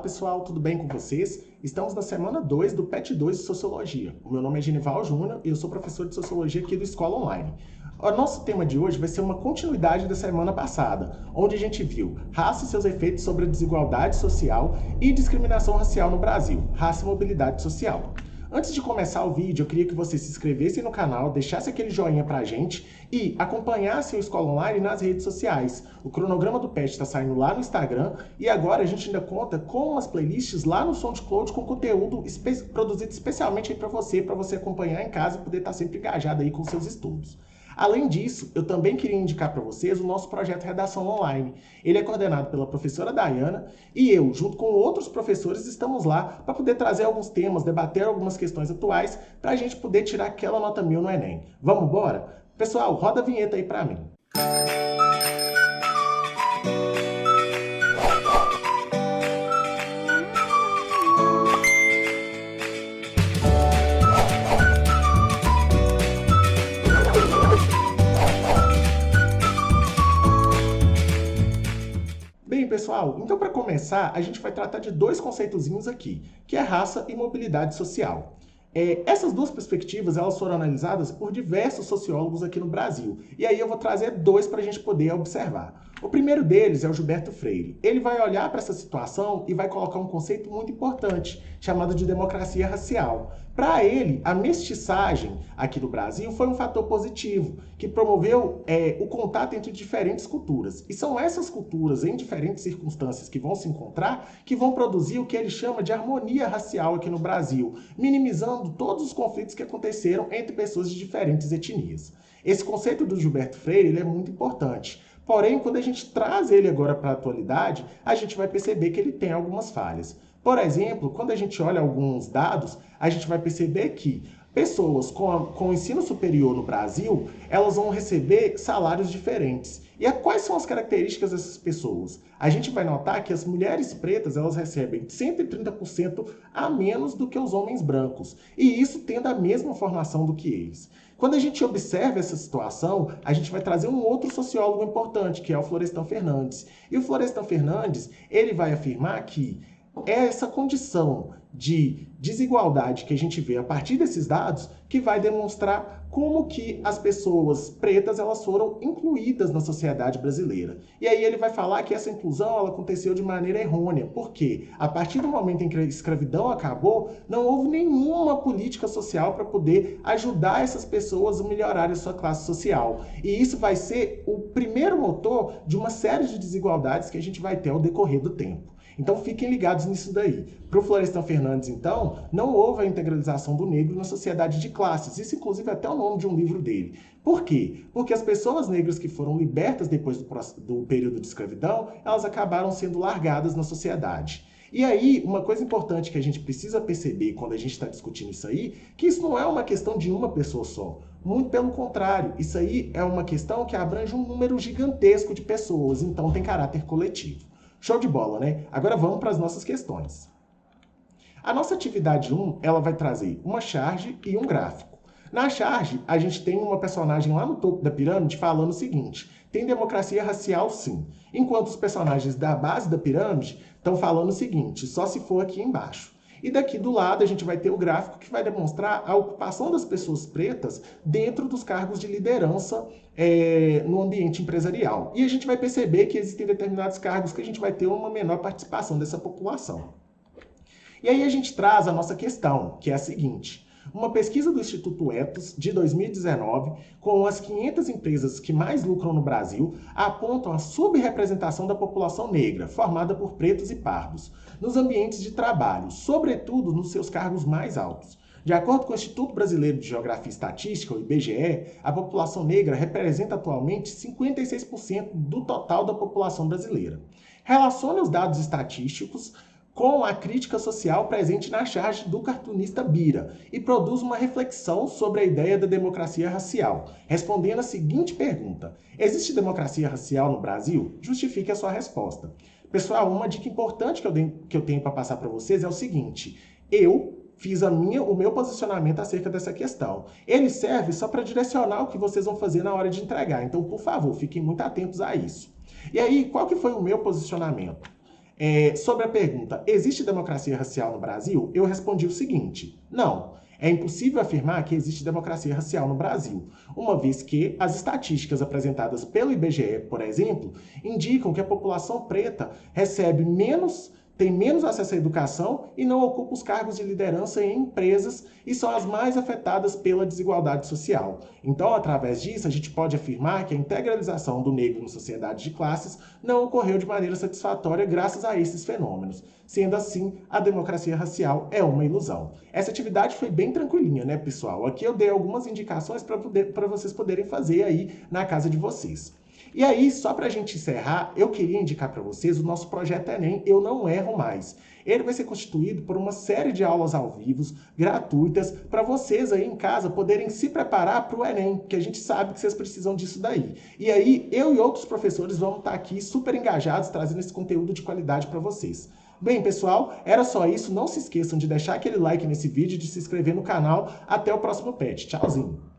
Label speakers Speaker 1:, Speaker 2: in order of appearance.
Speaker 1: pessoal, tudo bem com vocês? Estamos na semana 2 do PET 2 de Sociologia. O meu nome é Genival Júnior e eu sou professor de Sociologia aqui do Escola Online. O nosso tema de hoje vai ser uma continuidade da semana passada, onde a gente viu raça e seus efeitos sobre a desigualdade social e discriminação racial no Brasil, raça e mobilidade social. Antes de começar o vídeo, eu queria que você se inscrevesse no canal, deixasse aquele joinha pra gente e acompanhasse o Escola Online nas redes sociais. O cronograma do PET está saindo lá no Instagram e agora a gente ainda conta com umas playlists lá no SoundCloud com conteúdo produzido especialmente para você acompanhar em casa e poder estar sempre engajado aí com seus estudos. Além disso, eu também queria indicar para vocês o nosso projeto Redação Online. Ele é coordenado pela professora Dayana e eu, junto com outros professores, estamos lá para poder trazer alguns temas, debater algumas questões atuais, para a gente poder tirar aquela nota 1000 no Enem. Vamos embora? Pessoal, roda a vinheta aí para mim. Bem, pessoal, então para começar, a gente vai tratar de dois conceitozinhos aqui, que é raça e mobilidade social. Essas duas perspectivas, elas foram analisadas por diversos sociólogos aqui no Brasil. E aí eu vou trazer dois para a gente poder observar. O primeiro deles é o Gilberto Freire. Ele vai olhar para essa situação e vai colocar um conceito muito importante, chamado de democracia racial. Para ele, a mestiçagem aqui no Brasil foi um fator positivo, que promoveu o contato entre diferentes culturas. E são essas culturas, em diferentes circunstâncias que vão se encontrar, que vão produzir o que ele chama de harmonia racial aqui no Brasil, minimizando todos os conflitos que aconteceram entre pessoas de diferentes etnias. Esse conceito do Gilberto Freire ele é muito importante. Porém, quando a gente traz ele agora para a atualidade, a gente vai perceber que ele tem algumas falhas. Por exemplo, quando a gente olha alguns dados, a gente vai perceber que pessoas com ensino superior no Brasil, elas vão receber salários diferentes. E quais são as características dessas pessoas? A gente vai notar que as mulheres pretas, elas recebem 130% a menos do que os homens brancos. E isso tendo a mesma formação do que eles. Quando a gente observa essa situação, a gente vai trazer um outro sociólogo importante, que é o Florestan Fernandes. E o Florestan Fernandes, ele vai afirmar que essa condição de desigualdade que a gente vê a partir desses dados que vai demonstrar como que as pessoas pretas elas foram incluídas na sociedade brasileira. E aí ele vai falar que essa inclusão ela aconteceu de maneira errônea, porque a partir do momento em que a escravidão acabou, não houve nenhuma política social para poder ajudar essas pessoas a melhorarem a sua classe social. E isso vai ser o primeiro motor de uma série de desigualdades que a gente vai ter ao decorrer do tempo. Então fiquem ligados nisso daí. Para o Florestan Fernandes, então, não houve a integralização do negro na sociedade de classes. Isso, inclusive, é até o nome de um livro dele. Por quê? Porque as pessoas negras que foram libertas depois do período de escravidão, elas acabaram sendo largadas na sociedade. E aí, uma coisa importante que a gente precisa perceber quando a gente está discutindo isso aí, que isso não é uma questão de uma pessoa só. Muito pelo contrário, isso aí é uma questão que abrange um número gigantesco de pessoas, então tem caráter coletivo. Show de bola, né? Agora vamos para as nossas questões. A nossa atividade 1, ela vai trazer uma charge e um gráfico. Na charge, a gente tem uma personagem lá no topo da pirâmide falando o seguinte: tem democracia racial sim. Enquanto os personagens da base da pirâmide estão falando o seguinte: só se for aqui embaixo. E daqui do lado a gente vai ter o gráfico que vai demonstrar a ocupação das pessoas pretas dentro dos cargos de liderança no ambiente empresarial. E a gente vai perceber que existem determinados cargos que a gente vai ter uma menor participação dessa população. E aí a gente traz a nossa questão, que é a seguinte: uma pesquisa do Instituto Ethos, de 2019, com as 500 empresas que mais lucram no Brasil, apontam a subrepresentação da população negra, formada por pretos e pardos, nos ambientes de trabalho, sobretudo nos seus cargos mais altos. De acordo com o Instituto Brasileiro de Geografia e Estatística, o IBGE, a população negra representa atualmente 56% do total da população brasileira. Relacione os dados estatísticos com a crítica social presente na charge do cartunista Bira e produz uma reflexão sobre a ideia da democracia racial, respondendo a seguinte pergunta: existe democracia racial no Brasil? Justifique a sua resposta. Pessoal, uma dica importante que eu tenho para passar para vocês é o seguinte: eu fiz o meu posicionamento acerca dessa questão. Ele serve só para direcionar o que vocês vão fazer na hora de entregar, então, por favor, fiquem muito atentos a isso. E aí, qual que foi o meu posicionamento? Sobre a pergunta, existe democracia racial no Brasil? Eu respondi o seguinte, não. É impossível afirmar que existe democracia racial no Brasil, uma vez que as estatísticas apresentadas pelo IBGE, por exemplo, indicam que a população preta tem menos acesso à educação e não ocupa os cargos de liderança em empresas e são as mais afetadas pela desigualdade social. Então, através disso, a gente pode afirmar que a integralização do negro na sociedade de classes não ocorreu de maneira satisfatória graças a esses fenômenos. Sendo assim, a democracia racial é uma ilusão. Essa atividade foi bem tranquilinha, né, pessoal? Aqui eu dei algumas indicações para vocês poderem fazer aí na casa de vocês. E aí, só para a gente encerrar, eu queria indicar para vocês o nosso projeto Enem Eu Não Erro Mais. Ele vai ser constituído por uma série de aulas ao vivo, gratuitas, para vocês aí em casa poderem se preparar para o Enem, que a gente sabe que vocês precisam disso daí. E aí, eu e outros professores vamos estar aqui super engajados, trazendo esse conteúdo de qualidade para vocês. Bem, pessoal, era só isso. Não se esqueçam de deixar aquele like nesse vídeo e de se inscrever no canal. Até o próximo PET. Tchauzinho!